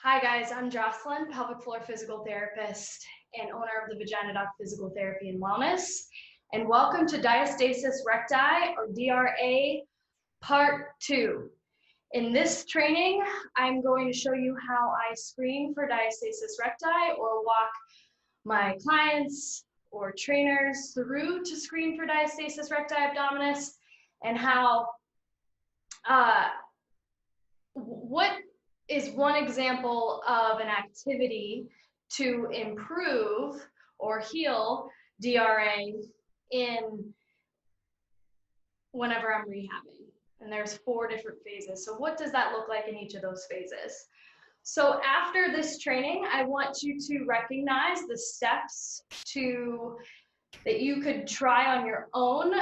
Hi guys, I'm Jocelyn, pelvic floor physical therapist and owner of the Vagina Doc Physical Therapy and Wellness. And welcome to Diastasis Recti, or DRA, Part 2. In this training, I'm going to show you how I screen for diastasis recti or walk my clients or trainers through to screen for diastasis recti abdominis, and how, what is one example of an activity to improve or heal DRA in whenever I'm rehabbing. And there's 4 different phases. So what does that look like in each of those phases? So after this training, I want you to recognize the steps that you could try on your own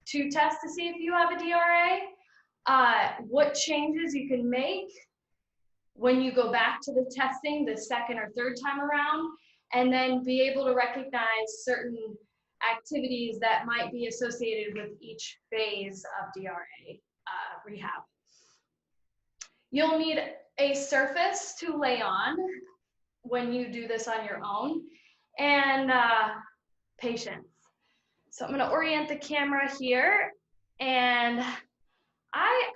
to test to see if you have a DRA, what changes you can make when you go back to the testing the second or third time around, and then be able to recognize certain activities that might be associated with each phase of DRA rehab. You'll need a surface to lay on when you do this on your own, and patience. So I'm going to orient the camera here, and I'm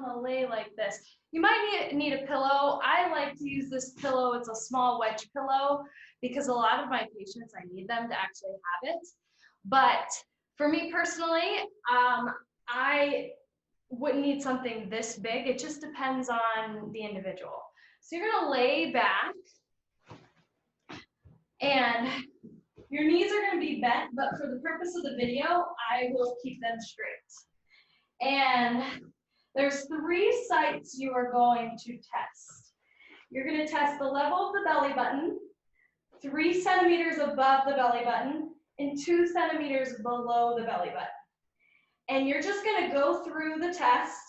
gonna lay like this. You might need a pillow. I like to use this pillow. It's a small wedge pillow because a lot of my patients, I need them to actually have it. But for me personally, I wouldn't need something this big. It just depends on the individual. So you're gonna lay back, and your knees are gonna be bent, but for the purpose of the video, I will keep them straight. And there's 3 sites you are going to test. You're going to test the level of the belly button, 3 centimeters above the belly button, and 2 centimeters below the belly button. And you're just going to go through the test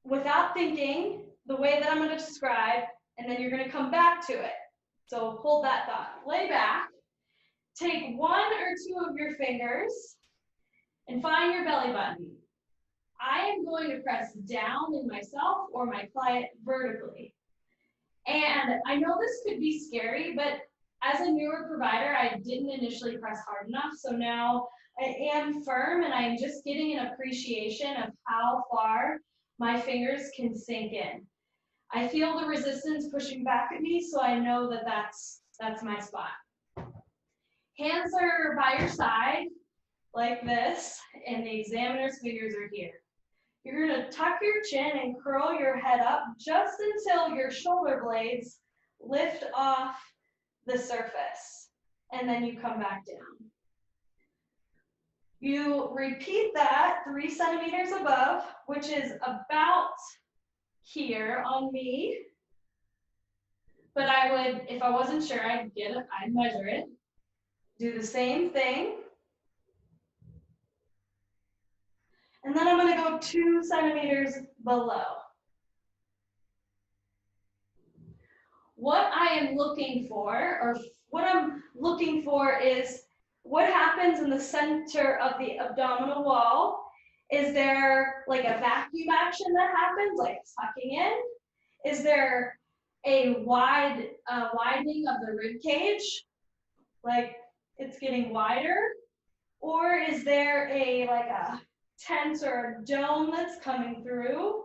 without thinking the way that I'm going to describe, and then you're going to come back to it. So hold that thought. Lay back, take 1 or 2 of your fingers, and find your belly button. I am going to press down in myself or my client vertically. And I know this could be scary, but as a newer provider, I didn't initially press hard enough. So now I am firm, and I'm just getting an appreciation of how far my fingers can sink in. I feel the resistance pushing back at me, so I know that that's my spot. Hands are by your side like this, and the examiner's fingers are here. You're going to tuck your chin and curl your head up just until your shoulder blades lift off the surface, and then you come back down. You repeat that 3 centimeters above, which is about here on me. But I would, if I wasn't sure, I'd measure it. Do the same thing. And then I'm going to go 2 centimeters below. What I am looking for, is what happens in the center of the abdominal wall. Is there like a vacuum action that happens, like sucking in? Is there a widening of the rib cage, like it's getting wider? Or is there like a tent or a dome that's coming through?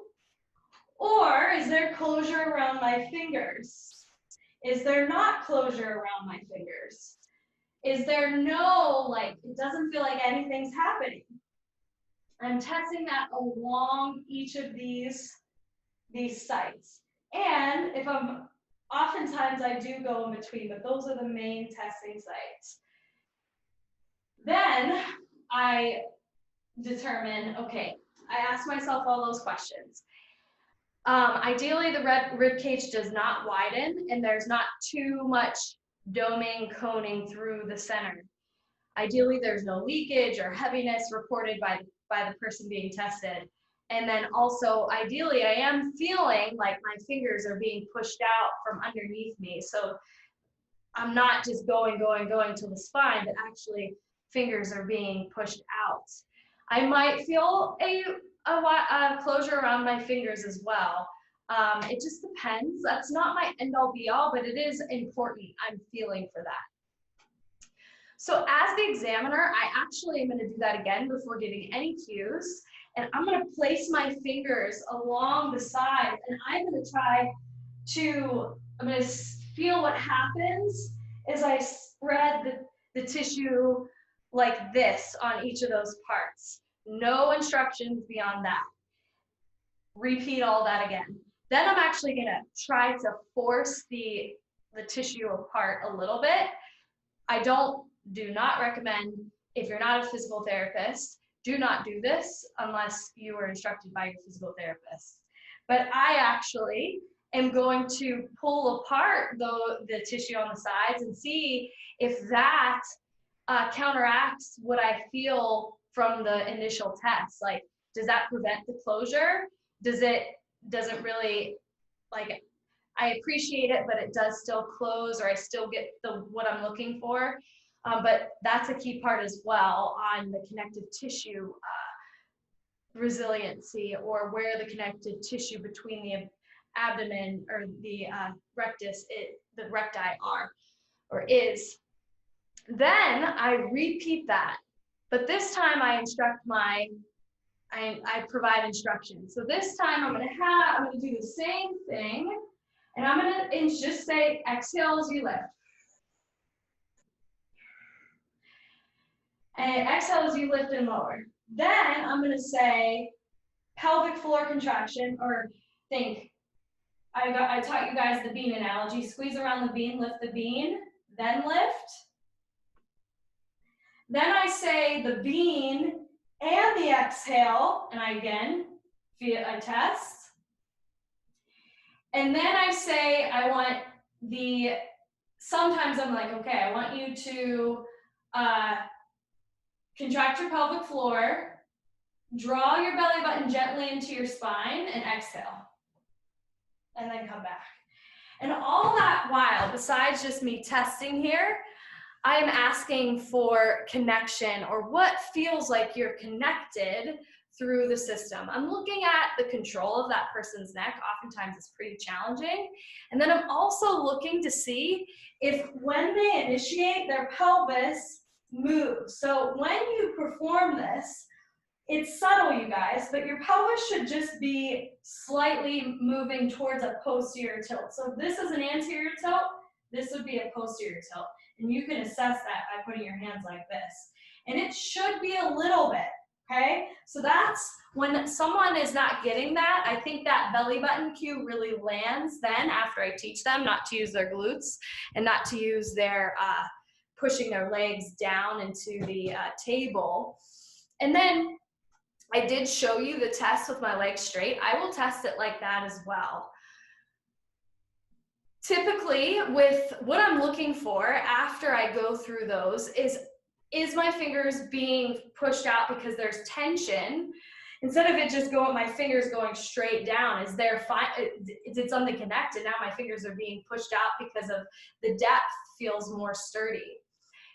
Or is there closure around my fingers? Is there not closure around my fingers? Is there no, it doesn't feel like anything's happening? I'm testing that along each of these sites. And oftentimes I do go in between, but those are the main testing sites. Then I determine, okay, I ask myself all those questions. Ideally, the rib cage does not widen, and there's not too much doming, coning through the center. Ideally, there's no leakage or heaviness reported by the person being tested. And then also, ideally, I am feeling like my fingers are being pushed out from underneath me. So I'm not just going to the spine, but actually fingers are being pushed out. I might feel a closure around my fingers as well. It just depends. That's not my end all be all, but it is important. I'm feeling for that. So as the examiner, I actually am going to do that again before giving any cues. And I'm going to place my fingers along the side, and I'm going to I'm going to feel what happens as I spread the tissue like this on each of those parts. No instructions beyond that. Repeat all that again. Then I'm actually going to try to force the tissue apart a little bit. Do not recommend, if you're not a physical therapist, do not do this unless you were instructed by your physical therapist. But I actually am going to pull apart the tissue on the sides and see if that counteracts what I feel from the initial test. Like, does that prevent the closure? Doesn't really, like, I appreciate it, but it does still close, or I still get what I'm looking for. But that's a key part as well on the connective tissue resiliency, or where the connective tissue between the abdomen or the the recti are or is. Then I repeat that, but this time I provide instructions. So this time I'm gonna do the same thing, and I'm gonna just say exhale as you lift. And exhale as you lift and lower. Then I'm going to say pelvic floor contraction, or think, I taught you guys the bean analogy. Squeeze around the bean, lift the bean, then lift. Then I say the bean and the exhale, and I test. And then I say sometimes I'm like, okay, I want you to contract your pelvic floor, draw your belly button gently into your spine, and exhale. And then come back. And all that while, besides just me testing here, I am asking for connection, or what feels like you're connected through the system. I'm looking at the control of that person's neck. Oftentimes it's pretty challenging. And then I'm also looking to see if when they initiate, their pelvis moves. So when you perform this, it's subtle, you guys, but your pelvis should just be slightly moving towards a posterior tilt. So if this is an anterior tilt, this would be a posterior tilt. And you can assess that by putting your hands like this. And it should be a little bit, okay? So that's when someone is not getting that, I think that belly button cue really lands then after I teach them not to use their glutes and not to use their pushing their legs down into the table. And then I did show you the test with my legs straight. I will test it like that as well. Typically, with what I'm looking for after I go through those is my fingers being pushed out because there's tension, instead of it just my fingers going straight down. Did something connect, and now my fingers are being pushed out because of the depth feels more sturdy.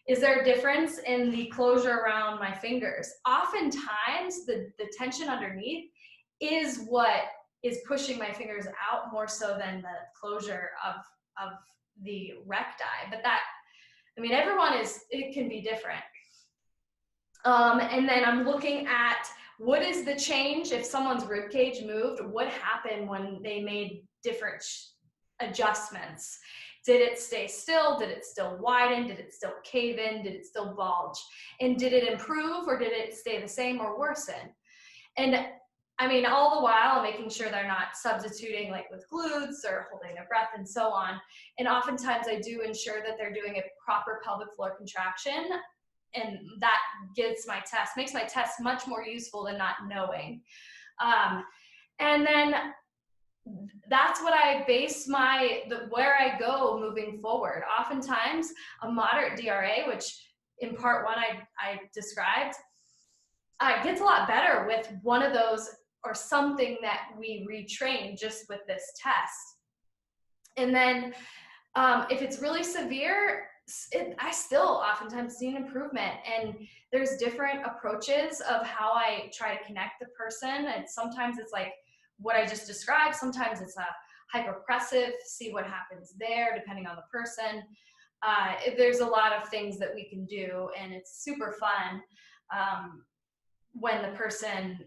Is there a difference in the closure around my fingers? Oftentimes, the tension underneath is what is pushing my fingers out more so than the closure of the recti. But it can be different. And then I'm looking at what is the change if someone's rib cage moved, what happened when they made different adjustments. Did it stay still? Did it still widen? Did it still cave in? Did it still bulge? And did it improve, or did it stay the same or worsen? And all the while making sure they're not substituting like with glutes or holding their breath and so on. And oftentimes I do ensure that they're doing a proper pelvic floor contraction, and that makes my test much more useful than not knowing. And then that's what I base where I go moving forward. Oftentimes a moderate DRA, which in part one I described, gets a lot better with one of those or something that we retrain just with this test. And then if it's really severe, I still oftentimes see an improvement, and there's different approaches of how I try to connect the person. And sometimes it's like what I just described. Sometimes it's a hyperpressive, see what happens there depending on the person. There's a lot of things that we can do, and it's super fun when the person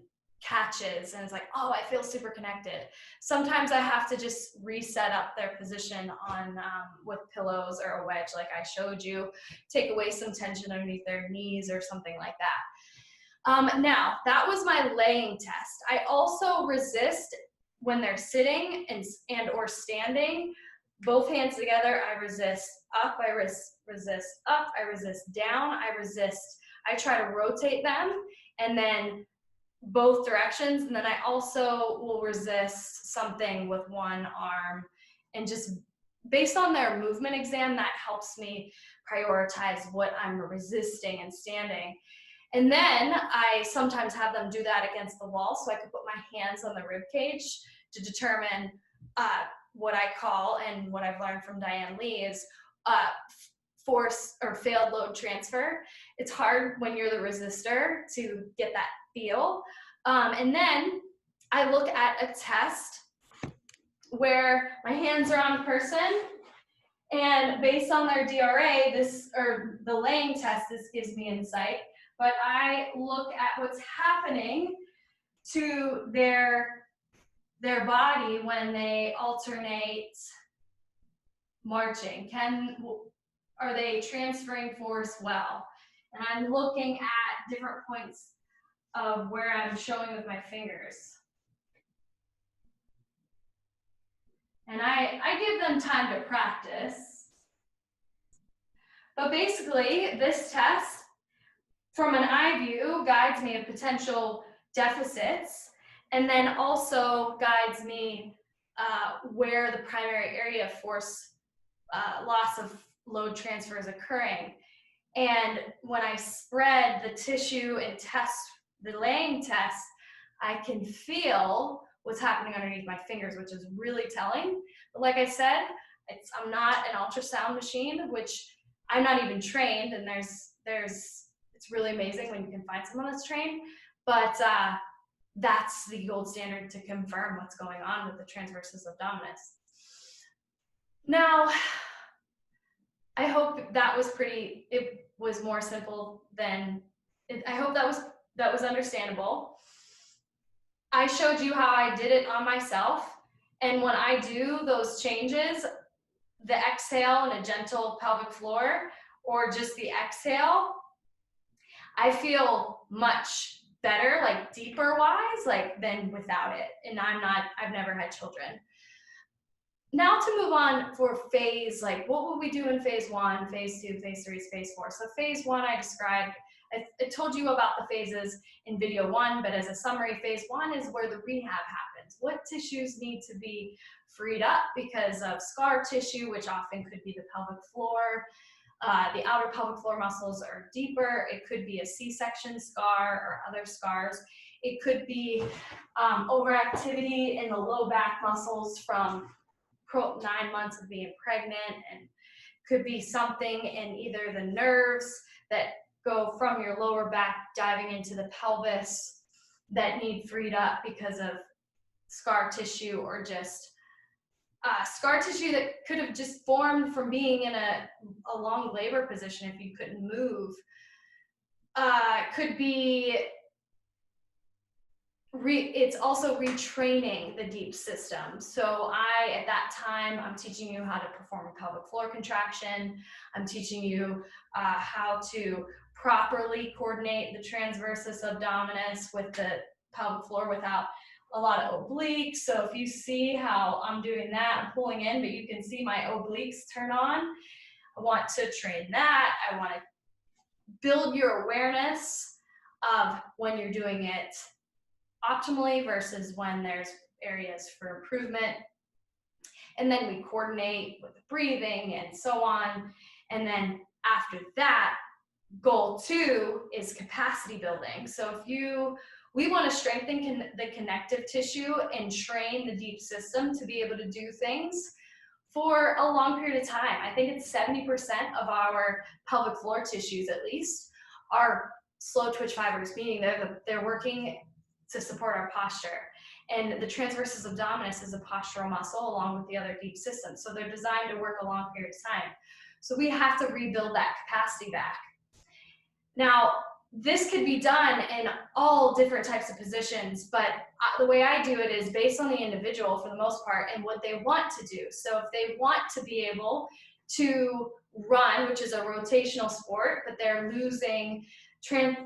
catches and is like, oh, I feel super connected. Sometimes I have to just reset up their position on with pillows or a wedge like I showed you, take away some tension underneath their knees or something like that. Now, that was my laying test. I also resist when they're sitting and or standing, both hands together. I resist up, I resist up, I resist down, I resist. I try to rotate them and then both directions, and then I also will resist something with one arm, and just based on their movement exam, that helps me prioritize what I'm resisting and standing. And then I sometimes have them do that against the wall, so I could put my hands on the rib cage to determine what I call, and what I've learned from Diane Lee, is force or failed load transfer. It's hard when you're the resistor to get that feel. And then I look at a test where my hands are on a person, and based on their DRA, the laying test, this gives me insight, but I look at what's happening to their body when they alternate marching. Are they transferring force well? And I'm looking at different points of where I'm showing with my fingers. And I give them time to practice. But basically, this test, from an eye view, guides me of potential deficits, and then also guides me where the primary area of force loss of load transfer is occurring. And when I spread the tissue and test the laying test, I can feel what's happening underneath my fingers, which is really telling. But like I said, I'm not an ultrasound machine, which I'm not even trained, and it's really amazing when you can find someone that's trained, but that's the gold standard to confirm what's going on with the transversus abdominis. Now, I hope that was it was more simple than, I hope that was understandable. I showed you how I did it on myself, and when I do those changes, the exhale and a gentle pelvic floor, or just the exhale, I feel much better, like deeper wise, like than without it. And I've never had children. Now to move on for phase, like what would we do in phase 1, phase 2, phase 3, phase 4. So phase 1 I described, I told you about the phases in video 1, but as a summary, phase 1 is where the rehab happens. What tissues need to be freed up because of scar tissue, which often could be the pelvic floor. The outer pelvic floor muscles are deeper. It could be a C-section scar or other scars. It could be overactivity in the low back muscles from 9 months of being pregnant, and could be something in either the nerves that go from your lower back diving into the pelvis that need freed up because of scar tissue, or just scar tissue that could have just formed from being in a long labor position if you couldn't move. Could be it's also retraining the deep system. So at that time, I'm teaching you how to perform a pelvic floor contraction. I'm teaching you how to properly coordinate the transversus abdominis with the pelvic floor without a lot of obliques. So if you see how I'm doing that, I'm pulling in, but you can see my obliques turn on. I want to train that. I want to build your awareness of when you're doing it optimally versus when there's areas for improvement. And then we coordinate with the breathing and so on. And then after that, goal 2 is capacity building. So we want to strengthen the connective tissue and train the deep system to be able to do things for a long period of time. I think it's 70% of our pelvic floor tissues, at least, are slow twitch fibers, meaning they're working to support our posture. And the transversus abdominis is a postural muscle along with the other deep systems. So they're designed to work a long period of time. So we have to rebuild that capacity back. Now, this could be done in all different types of positions, but the way I do it is based on the individual for the most part and what they want to do. So if they want to be able to run, which is a rotational sport, but they're losing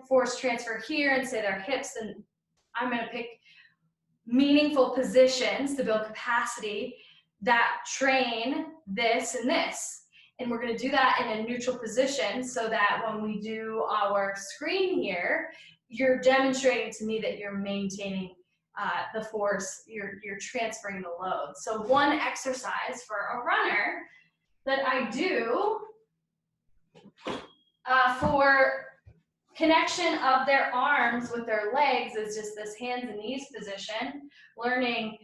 force transfer here and say their hips, then I'm going to pick meaningful positions to build capacity that train this and this. And we're going to do that in a neutral position so that when we do our screen here, you're demonstrating to me that you're maintaining the force, you're transferring the load. So one exercise for a runner that I do for connection of their arms with their legs is just this hands and knees position, learning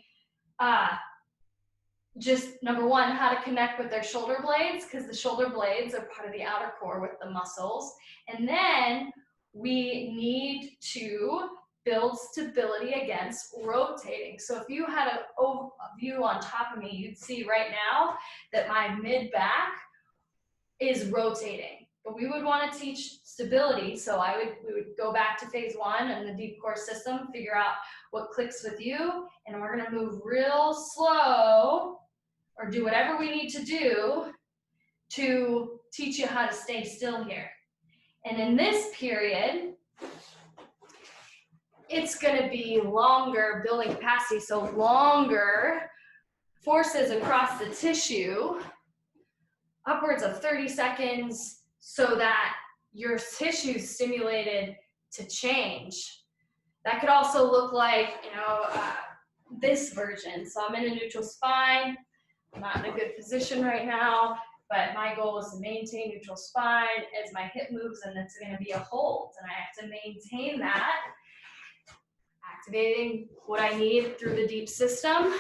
just number one, how to connect with their shoulder blades, because the shoulder blades are part of the outer core with the muscles. And then we need to build stability against rotating. So if you had a view on top of me, you'd see right now that my mid-back is rotating. But we would want to teach stability, so we would go back to phase one and the deep core system, figure out what clicks with you, and we're going to move real slow or do whatever we need to do to teach you how to stay still here. And in this period, it's going to be longer building capacity, so longer forces across the tissue, upwards of 30 seconds, so that your tissue is stimulated to change. That could also look like, this version. So I'm in a neutral spine. I'm not in a good position right now, but my goal is to maintain neutral spine as my hip moves, and it's going to be a hold, and I have to maintain that, activating what I need through the deep system,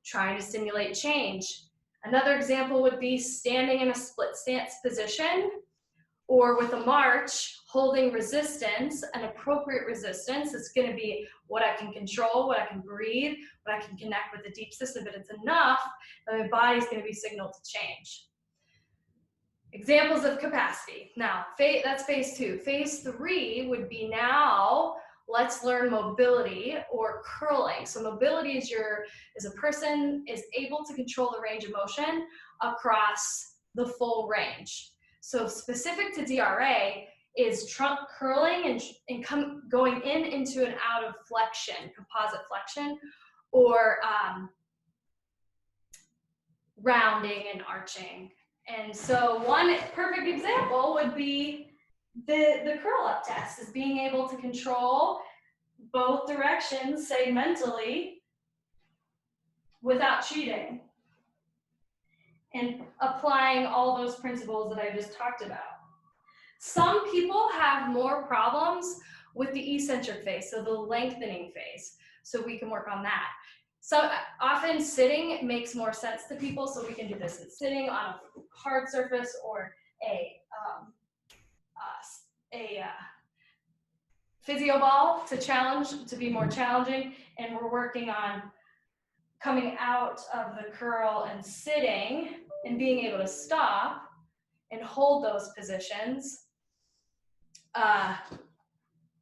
trying to stimulate change. Another example would be standing in a split stance position, or with a march, holding resistance, an appropriate resistance. It's going to be what I can control, what I can breathe, what I can connect with the deep system, but it's enough that my body's going to be signaled to change. Examples of capacity. Now, that's phase two. Phase three would be now, let's learn mobility or curling. So mobility is a person is able to control the range of motion across the full range. So specific to DRA is trunk curling and going into and out of flexion, composite flexion, or rounding and arching. And so one perfect example would be the curl up test, is being able to control both directions segmentally without cheating, and applying all those principles that I just talked about. Some people have more problems with the eccentric phase, so the lengthening phase, so we can work on that. So often sitting makes more sense to people, so we can do this in sitting on a hard surface or a physio ball to be more challenging, and we're working on coming out of the curl and sitting and being able to stop and hold those positions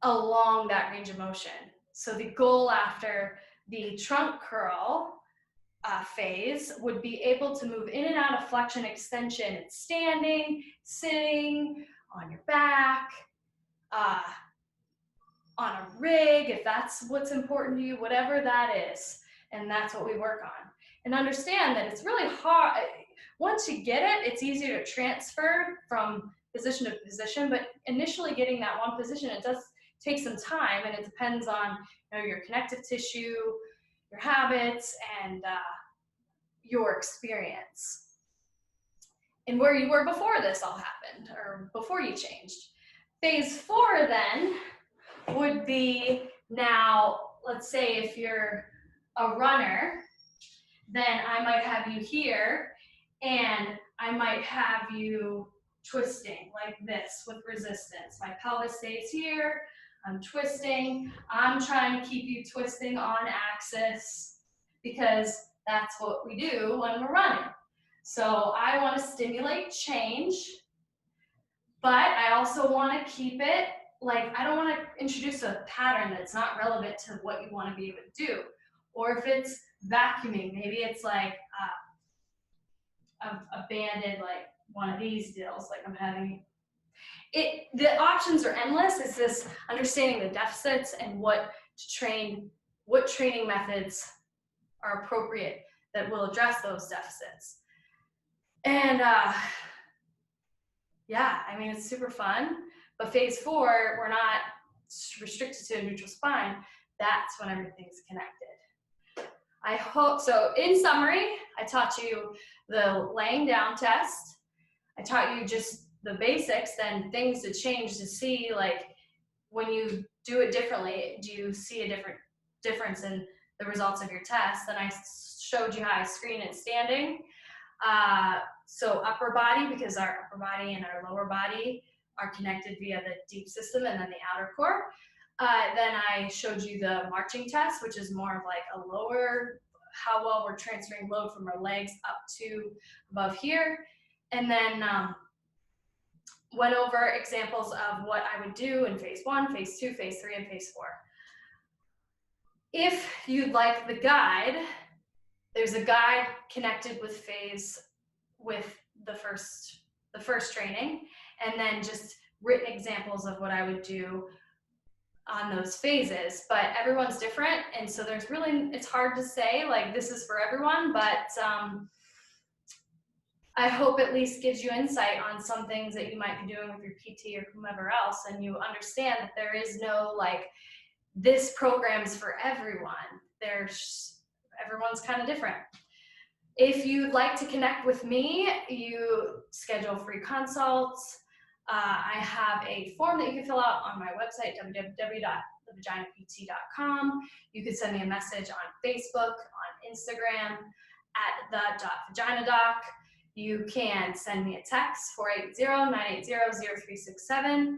along that range of motion. So the goal after the trunk curl phase would be able to move in and out of flexion extension and standing, sitting, on your back, on a rig, if that's what's important to you, whatever that is. And that's what we work on. And understand that it's really hard. Once you get it, it's easier to transfer from position to position, but initially getting that one position, it does take some time, and it depends on your connective tissue, your habits, and your experience. And where you were before this all happened, or before you changed. Phase 4 then would be, now, let's say if you're a runner, then I might have you here, and I might have you twisting like this with resistance. My pelvis stays here, I'm twisting. I'm trying to keep you twisting on axis because that's what we do when we're running. So I want to stimulate change, but I also want to keep it, like, I don't want to introduce a pattern that's not relevant to what you want to be able to do. Or if it's vacuuming, maybe it's like a banded, like one of these deals, like I'm having it. The options are endless. It's this understanding the deficits and what training methods are appropriate that will address those deficits. And yeah, I mean, it's super fun. But phase 4, we're not restricted to a neutral spine. That's when everything's connected. I hope, so in summary, I taught you the laying down test. I taught you just the basics, then things to change to see, like, when you do it differently, do you see a difference in the results of your test? Then I showed you how I screen it standing. So upper body, because our upper body and our lower body are connected via the deep system and then the outer core. Then I showed you the marching test, which is more of like a lower, how well we're transferring load from our legs up to above here. And then went over examples of what I would do in phase 1, phase 2, phase 3, and phase 4. If you'd like the guide, there's a guide connected with the first training, and then just written examples of what I would do on those phases. But everyone's different, and so it's hard to say like this is for everyone, but I hope at least gives you insight on some things that you might be doing with your PT or whomever else, and you understand that there is no like this program's for everyone. Everyone's kind of different. If you'd like to connect with me, you schedule free consults. I have a form that you can fill out on my website, www.thevaginapt.com. You could send me a message on Facebook, on Instagram, at the.Vagina Doc. You can send me a text, 480-980-0367,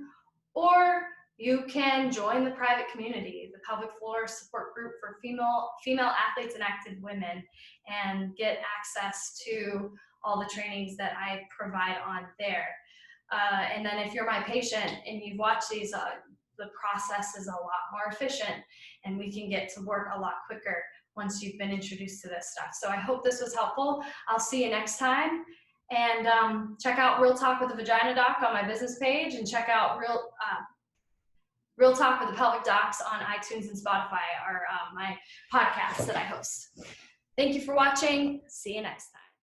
or you can join the private community, the pelvic floor support group for female athletes and active women, and get access to all the trainings that I provide on there. And then if you're my patient and you've watched these, the process is a lot more efficient, and we can get to work a lot quicker once you've been introduced to this stuff. So I hope this was helpful. I'll see you next time. And check out Real Talk with the Vagina Doc on my business page, and check out Real Talk with the Pelvic Docs on iTunes and Spotify, are my podcasts that I host. Thank you for watching. See you next time.